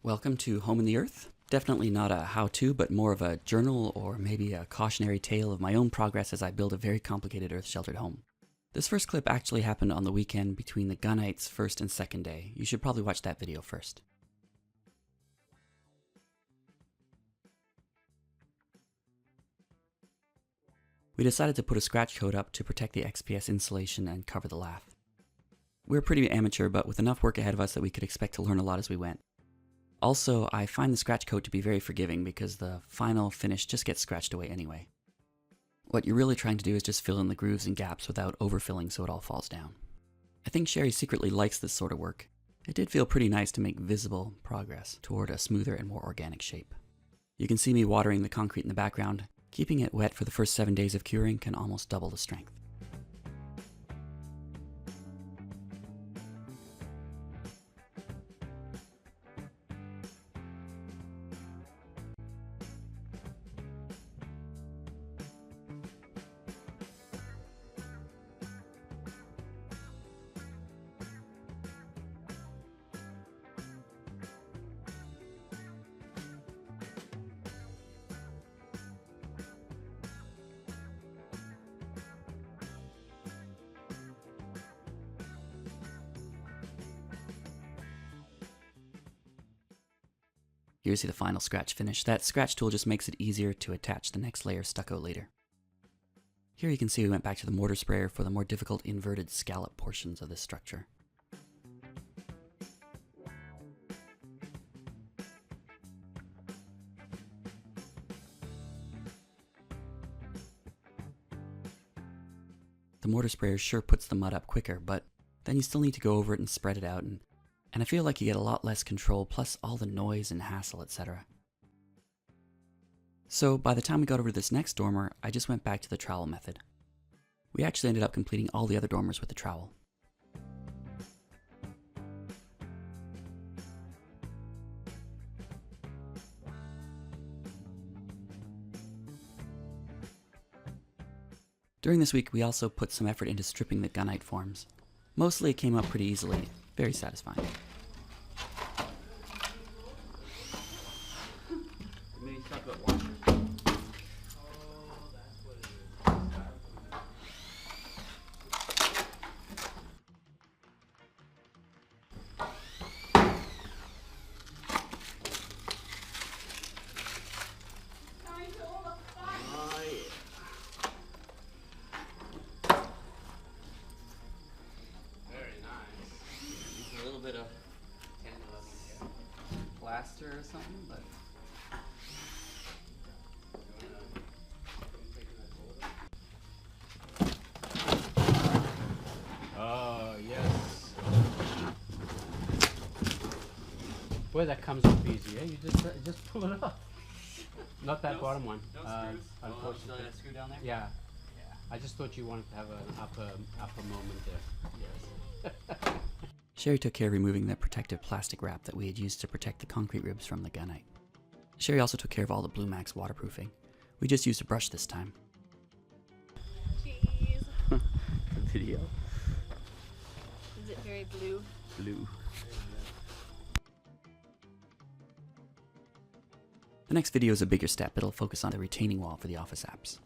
Welcome to Home in the Earth. Definitely not a how-to, but more of a journal or maybe a cautionary tale of my own progress as I build a very complicated earth-sheltered home. This first clip actually happened on the weekend between the Gunite's first and second day. You should probably watch that video first. We decided to put a scratch coat up to protect the XPS insulation and cover the lath. We were pretty amateur, but with enough work ahead of us that we could expect to learn a lot as we went. Also, I find the scratch coat to be very forgiving because the final finish just gets scratched away anyway. What you're really trying to do is just fill in the grooves and gaps without overfilling so it all falls down. I think Sherry secretly likes this sort of work. It did feel pretty nice to make visible progress toward a smoother and more organic shape. You can see me watering the concrete in the background. Keeping it wet for the first 7 days of curing can almost double the strength. Here you see the final scratch finish. That scratch tool just makes it easier to attach the next layer of stucco later. Here you can see we went back to the mortar sprayer for the more difficult inverted scallop portions of this structure. The mortar sprayer sure puts the mud up quicker, but then you still need to go over it and spread it out, and I feel like you get a lot less control, plus all the noise and hassle, etc. So by the time we got over to this next dormer, I just went back to the trowel method. We actually ended up completing all the other dormers with the trowel. During this week, we also put some effort into stripping the gunite forms. Mostly it came up pretty easily, very satisfying. Plaster or something, but oh yes. Boy, that comes up easy, eh? You just pull it up. Not that bottom one. No screws. Unfortunately. A screw down there? Yeah. I just thought you wanted to have an upper moment there. Yes. Sherry took care of removing the protective plastic wrap that we had used to protect the concrete ribs from the gunite. Sherry also took care of all the Blue Max waterproofing. We just used a brush this time. Jeez. The video. Is it very blue? Blue. The next video is a bigger step. It'll focus on the retaining wall for the office apps.